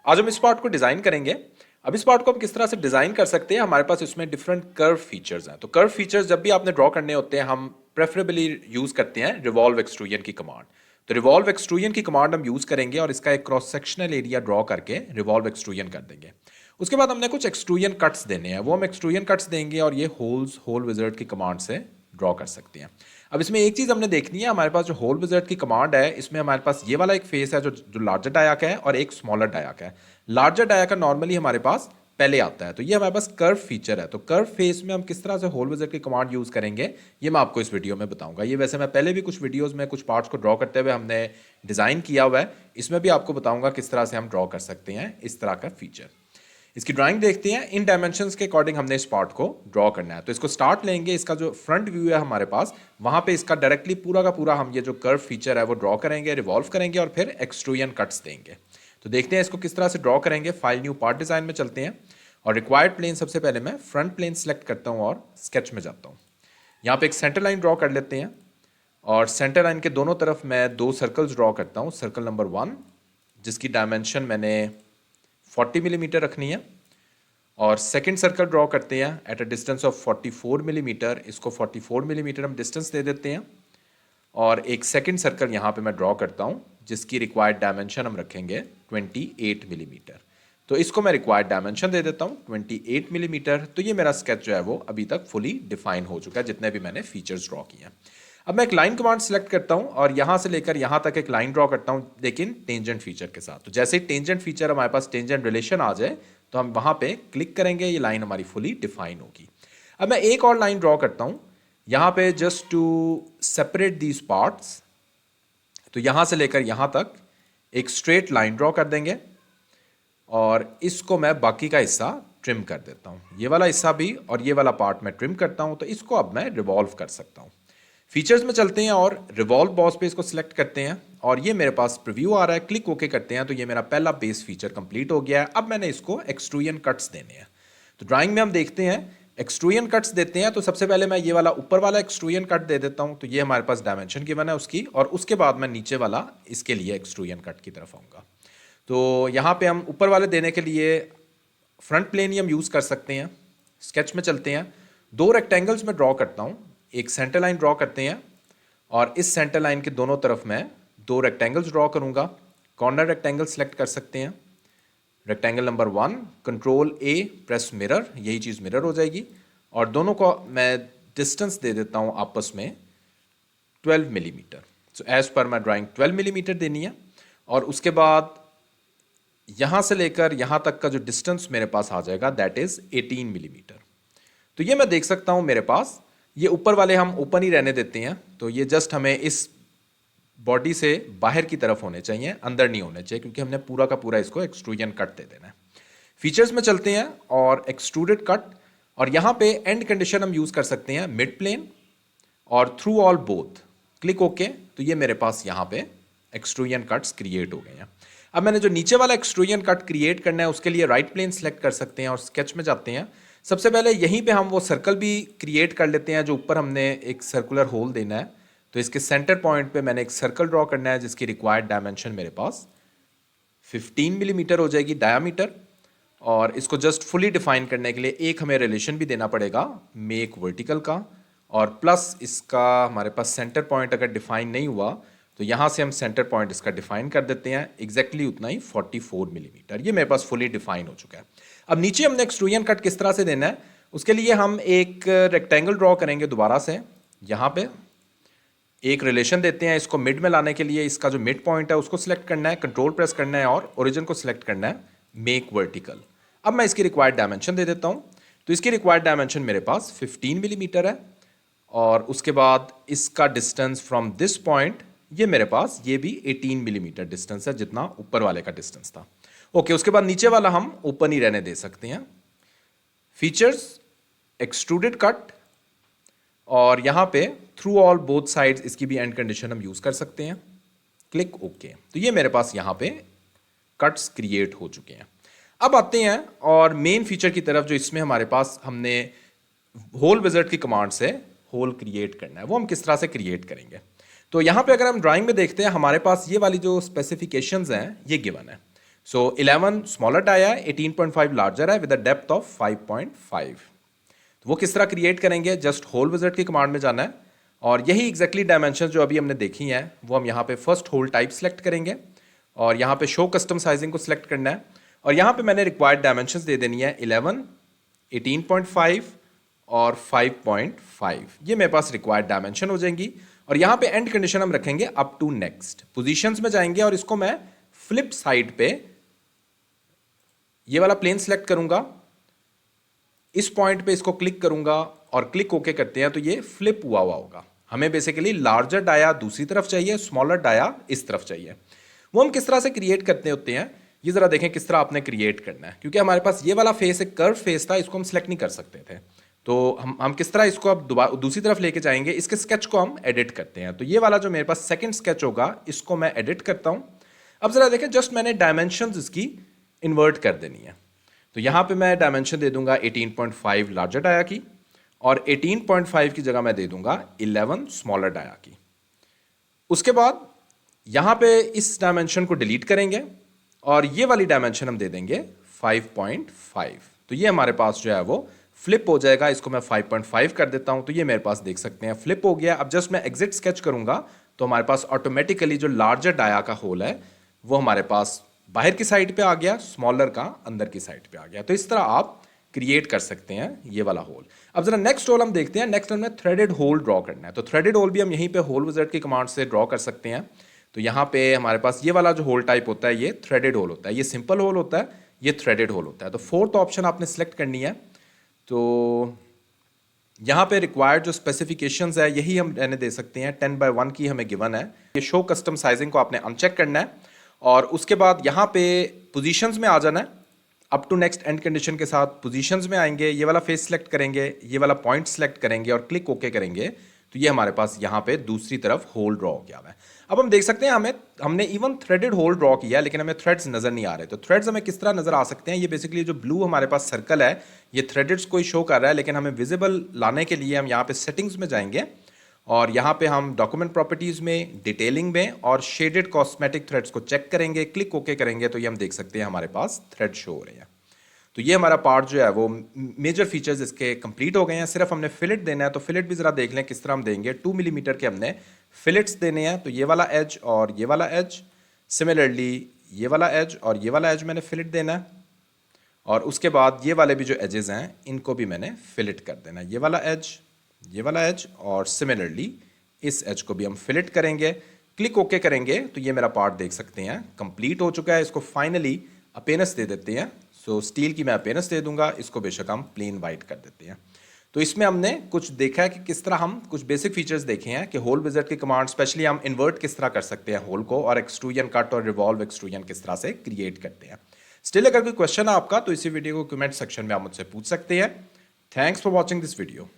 आज हम इस पार्ट को डिज़ाइन करेंगे। अब इस पार्ट को हम किस तरह से डिज़ाइन कर सकते हैं, हमारे पास इसमें डिफरेंट कर्व फीचर्स हैं। तो कर्व फीचर्स जब भी आपने ड्रॉ करने होते हैं, हम प्रेफरेबली यूज़ करते हैं रिवॉल्व एक्सट्रूजन की कमांड। तो रिवॉल्व एक्सट्रूजन की कमांड हम यूज़ करेंगे और इसका एक क्रॉस सेक्शनल एरिया ड्रॉ करके रिवॉल्व एक्सट्रूजन कर देंगे। उसके बाद हमने कुछ एक्सट्रूजन कट्स देने हैं, वो हम एक्सट्रूजन कट्स देंगे और ये होल विज़ार्ड की कमांड से ड्रॉ कर सकते हैं। अब इसमें एक चीज़ हमने देखनी है, हमारे पास जो होल विज़ार्ड की कमांड है, इसमें हमारे पास ये वाला एक फेस है जो लार्जर डाया का है और एक स्मॉलर डाया का है। लार्जर डाया का नॉर्मली हमारे पास पहले आता है, तो ये हमारे पास कर्व फीचर है। तो कर्व फेस में हम किस तरह से होल विज़ार्ड की कमांड यूज़ करेंगे, ये मैं आपको इस वीडियो में बताऊंगा। ये वैसे मैं पहले भी कुछ वीडियोस में कुछ पार्ट्स को ड्रॉ करते हुए हमने डिज़ाइन किया हुआ है, इसमें भी आपको बताऊंगा किस तरह से हम ड्रॉ कर सकते हैं इस तरह का फीचर। इसकी ड्राइंग देखते हैं। इन डायमेंशंस के अकॉर्डिंग हमने इस पार्ट को ड्रॉ करना है। तो इसको स्टार्ट लेंगे, इसका जो फ्रंट व्यू है हमारे पास, वहां पे इसका डायरेक्टली पूरा का पूरा हम ये जो कर्व फीचर है वो ड्रॉ करेंगे, रिवॉल्व करेंगे और फिर एक्सट्रूजन कट्स देंगे। तो देखते हैं इसको किस तरह से ड्रॉ करेंगे। फाइल न्यू पार्ट डिजाइन में चलते हैं और रिक्वायर्ड प्लेन सबसे पहले मैं फ्रंट प्लेन सेलेक्ट करता हूँ और स्केच में जाता हूँ। यहाँ पे एक सेंटर लाइन ड्रॉ कर लेते हैं और सेंटर लाइन के दोनों तरफ मैं दो सर्कल्स ड्रॉ करता हूँ। सर्कल नंबर 1 जिसकी डायमेंशन मैंने 40 मिलीमीटर रखनी है और सेकंड सर्कल ड्रॉ करते हैं at a distance of 44 millimetre. इसको 44 मिलीमीटर हम डिस्टेंस दे देते हैं और एक सेकंड सर्कल यहाँ पे मैं ड्रॉ करता हूँ जिसकी रिक्वायर्ड डायमेंशन हम रखेंगे 28 मिलीमीटर। तो इसको मैं रिक्वायर्ड डायमेंशन दे देता हूँ 28 मिलीमीटर। तो ये मेरा स्केच जो है वो अभी तक फुली डिफाइन हो चुका है, जितने भी मैंने फीचर्स ड्रॉ किए हैं। अब मैं एक लाइन कमांड सेलेक्ट करता हूँ और यहाँ से लेकर यहाँ तक एक लाइन ड्रॉ करता हूँ, लेकिन टेंजेंट फीचर के साथ। तो जैसे ही टेंजेंट फीचर हमारे पास टेंजेंट रिलेशन आ जाए तो हम वहाँ पे क्लिक करेंगे, ये लाइन हमारी फुली डिफाइन होगी। अब मैं एक और लाइन ड्रॉ करता हूँ यहाँ पे just to separate these parts. तो यहाँ से लेकर यहाँ तक एक स्ट्रेट लाइन ड्रॉ कर देंगे और इसको मैं बाकी का हिस्सा ट्रिम कर देता हूँ। ये वाला हिस्सा भी और ये वाला पार्ट मैं ट्रिम करता हूँ। तो इसको अब मैं रिवॉल्व कर सकता हूँ। फीचर्स में चलते हैं और रिवॉल्व बॉस पे इसको सिलेक्ट करते हैं और ये मेरे पास प्रीव्यू आ रहा है। क्लिक ओके करते हैं तो ये मेरा पहला बेस फीचर कंप्लीट हो गया है। अब मैंने इसको एक्सट्रूजन कट्स देने हैं। तो ड्राइंग में हम देखते हैं एक्सट्रूजन कट्स देते हैं। तो सबसे पहले मैं ये वाला ऊपर वाला एक्सट्रूजन कट दे देता हूँ। तो ये हमारे पास डायमेंशन गिवन है उसकी, और उसके बाद मैं नीचे वाला इसके लिए एक्सट्रूजन कट की तरफ आऊँगा। तो यहाँ पे हम ऊपर वाले देने के लिए फ्रंट प्लेन ही हम यूज़ कर सकते हैं। स्केच में चलते हैं, दो रेक्टेंगल्स में ड्रॉ करता हूँ। एक सेंटर लाइन ड्रॉ करते हैं और इस सेंटर लाइन के दोनों तरफ मैं दो रेक्टेंगल्स ड्रॉ करूँगा। कॉर्नर रेक्टेंगल सेलेक्ट कर सकते हैं। Rectangle number 1 control A press mirror, यही चीज़ मिरर हो जाएगी और दोनों को मैं डिस्टेंस दे देता हूँ आपस में 12 मिलीमीटर। सो एज पर माई ड्राइंग 12 मिलीमीटर देनी है और उसके बाद यहाँ से लेकर यहाँ तक का जो डिस्टेंस मेरे पास आ जाएगा दैट इज़ 18 मिलीमीटर। तो ये मैं देख सकता हूँ मेरे पास ये ऊपर वाले हम ओपन ही रहने देते हैं। तो ये जस्ट हमें इस बॉडी से बाहर की तरफ होने चाहिए, अंदर नहीं होने चाहिए, क्योंकि हमने पूरा का पूरा इसको एक्सट्रूजन कट दे देना है। फीचर्स में चलते हैं और एक्सट्रूडेड कट, और यहाँ पे एंड कंडीशन हम यूज़ कर सकते हैं मिड प्लेन और through all both. Click okay. तो ये मेरे पास यहाँ पे एक्सट्रूजन कट्स क्रिएट हो गए हैं। अब मैंने जो नीचे वाला एक्सट्रूजन कट क्रिएट करना है उसके लिए राइट प्लेन सेलेक्ट कर सकते हैं और स्केच में जाते हैं। सबसे पहले यहीं पे हम वो सर्कल भी क्रिएट कर लेते हैं जो ऊपर हमने एक सर्कुलर होल देना है। तो इसके सेंटर पॉइंट पे मैंने एक सर्कल ड्रॉ करना है जिसकी रिक्वायर्ड डायमेंशन मेरे पास 15 मिलीमीटर हो जाएगी डायामीटर। और इसको जस्ट फुली डिफाइन करने के लिए एक हमें रिलेशन भी देना पड़ेगा मेक वर्टिकल का, और प्लस इसका हमारे पास सेंटर पॉइंट अगर डिफाइन नहीं हुआ तो यहाँ से हम सेंटर पॉइंट इसका डिफाइन कर देते हैं एग्जैक्टली उतना ही 44 मिलीमीटर। ये मेरे पास फुली डिफाइन हो चुका है। अब नीचे हमने एक्सट्रूजन कट किस तरह से देना है, उसके लिए हम एक रेक्टेंगल ड्रॉ करेंगे दोबारा से। यहाँ पे एक रिलेशन देते हैं, इसको मिड में लाने के लिए इसका जो मिड पॉइंट है उसको सिलेक्ट करना है, कंट्रोल प्रेस करना है और ओरिजिन को सिलेक्ट करना है मेक वर्टिकल। अब मैं इसकी रिक्वायर्ड डायमेंशन दे देता हूँ। तो इसकी रिक्वायर्ड डायमेंशन मेरे पास 15 मिलीमीटर है और उसके बाद इसका डिस्टेंस फ्रॉम दिस पॉइंट ये मेरे पास ये भी 18 मिलीमीटर डिस्टेंस है, जितना ऊपर वाले का डिस्टेंस था। ओके, उसके बाद नीचे वाला हम ओपन ही रहने दे सकते हैं। फीचर्स एक्सट्रूडेड कट और यहाँ पे थ्रू ऑल बोथ साइड्स इसकी भी एंड कंडीशन हम यूज कर सकते हैं। Click okay. तो ये मेरे पास यहाँ पे कट्स क्रिएट हो चुके हैं। अब आते हैं और मेन फीचर की तरफ, जो इसमें हमारे पास हमने होल विज़ार्ड की कमांड से होल क्रिएट करना है, वो हम किस तरह से क्रिएट करेंगे। तो यहाँ पे अगर हम ड्राइंग में देखते हैं हमारे पास ये वाली जो स्पेसिफिकेशंस हैं ये गिवन है। सो 11 स्मॉलर डाया है, 18.5 लार्जर है विद अ डेप्थ ऑफ 5.5। तो वो किस तरह क्रिएट करेंगे, जस्ट होल विजार्ड की कमांड में जाना है और यही एग्जैक्टली डायमेंशन जो अभी हमने देखी हैं वो हम यहाँ पे फर्स्ट होल टाइप सेलेक्ट करेंगे और यहाँ पे शो कस्टम साइजिंग को सिलेक्ट करना है और यहाँ पे मैंने रिक्वायर्ड डायमेंशंस दे देनी है 11, 18.5 और 5.5। ये मेरे पास रिक्वायर्ड डायमेंशन हो जाएंगी और यहाँ पे एंड कंडीशन हम रखेंगे अप टू नेक्स्ट। पोजीशंस में जाएंगे और इसको मैं फ्लिप साइड पे ये वाला प्लेन सेलेक्ट करूंगा, इस पॉइंट पे इसको क्लिक करूंगा और क्लिक ओके करते हैं तो ये फ्लिप हुआ होगा। हमें बेसिकली लार्जर डाया दूसरी तरफ चाहिए, स्मॉलर डाया इस तरफ चाहिए। वो हम किस तरह से क्रिएट करते होते हैं ये जरा देखें किस तरह आपने क्रिएट करना है, क्योंकि हमारे पास ये वाला फेस एक कर्व फेस था, इसको हम सेलेक्ट नहीं कर सकते थे। तो हम किस तरह इसको अब दूसरी तरफ लेके जाएंगे, इसके स्केच को हम एडिट करते हैं। तो ये वाला जो मेरे पास सेकंड स्केच होगा इसको मैं एडिट करता हूं। अब जरा देखें, जस्ट मैंने डायमेंशंस इसकी इन्वर्ट कर देनी है। तो यहां पे मैं डायमेंशन दे दूंगा 18.5 लार्जर डाया की और 18.5 की जगह मैं दे दूंगा 11 स्मॉलर डाया की। उसके बाद यहां पे इस डायमेंशन को डिलीट करेंगे और ये वाली डायमेंशन हम दे देंगे 5.5। तो ये हमारे पास जो है वो फ्लिप हो जाएगा। इसको मैं 5.5 कर देता हूं तो ये मेरे पास देख सकते हैं फ्लिप हो गया। अब जस्ट मैं एग्जिट स्केच करूंगा तो हमारे पास ऑटोमेटिकली जो लार्जर डाया का होल है वो हमारे पास बाहर की साइड पे आ गया, स्मॉलर का अंदर की साइड पे आ गया। तो इस तरह आप क्रिएट कर सकते हैं ये वाला होल। अब जरा नेक्स्ट होल हम देखते हैं। नेक्स्ट हमें थ्रेडेड होल ड्रॉ करना है। तो थ्रेडेड होल भी हम यहीं पे होल विजार्ड की कमांड से ड्रॉ कर सकते हैं। तो यहाँ पे हमारे पास ये वाला जो होल टाइप होता है ये थ्रेडेड होल होता है, ये सिंपल होल होता है, ये थ्रेडेड होल होता है। तो फोर्थ ऑप्शन आपने सेलेक्ट करनी है। तो यहाँ पे रिक्वायर्ड जो स्पेसिफिकेशंस है यही हम रहने दे सकते हैं, 10x1 की हमें गिवन है। ये शो कस्टम साइजिंग को आपने अनचेक करना है और उसके बाद यहाँ पे पोजीशंस में आ जाना है। Up to next and condition के साथ पोजीशंस में आएंगे, ये वाला फेस सेलेक्ट करेंगे, ये वाला पॉइंट सेलेक्ट करेंगे और क्लिक ओके करेंगे तो ये हमारे पास यहाँ पे दूसरी तरफ होल ड्रॉ किया हुआ है। अब हम देख सकते हैं हमने इवन थ्रेडेड होल ड्रॉ किया लेकिन हमें थ्रेड्स नजर नहीं आ रहे। तो थ्रेड्स हमें किस तरह नजर आ सकते हैं, ये बेसिकली जो ब्लू हमारे पास सर्कल है ये थ्रेडेड्स को ही शो कर रहा है, लेकिन हमें विजिबल लाने के लिए हम यहाँ पे सेटिंग्स में जाएंगे और यहाँ पे हम डॉक्यूमेंट प्रॉपर्टीज में, डिटेलिंग में और शेडेड कॉस्मेटिक थ्रेड्स को चेक करेंगे, क्लिक ओके करेंगे तो ये हम देख सकते हैं हमारे पास थ्रेड शो हो रहे हैं। तो ये हमारा पार्ट जो है वो मेजर फीचर्स इसके कंप्लीट हो गए हैं। सिर्फ हमने फिलेट देना है। तो फिलेट भी जरा देख लें किस तरह हम देंगे। 2 मिलीमीटर के हमने फिलेट्स देने हैं। तो ये वाला एज और ये वाला एज, सिमिलरली ये वाला एज और ये वाला एज मैंने फिलेट देना है और उसके बाद ये वाले भी जो एजेस हैं इनको भी मैंने फिलेट कर देना है। ये वाला एज और सिमिलरली इस एज को भी हम फिलेट करेंगे, क्लिक ओके करेंगे तो ये मेरा पार्ट देख सकते हैं कंप्लीट हो चुका है। इसको फाइनली अपेयरेंस दे देते हैं। सो स्टील की मैं अपेयरेंस दे दूंगा, इसको बेशक हम प्लेन वाइट कर देते हैं। तो इसमें हमने कुछ देखा है कि किस तरह हम कुछ बेसिक फीचर्स देखे हैं कि होल विजार्ड की कमांड स्पेशली हम इन्वर्ट किस तरह कर सकते हैं होल को, और एक्सट्रूजन कट और रिवॉल्व एक्सट्रूजन किस तरह से क्रिएट करते हैं। स्टिल अगर कोई क्वेश्चन है आपका तो इसी वीडियो को कमेंट सेक्शन में आप मुझसे पूछ सकते हैं। Thanks for watching this video.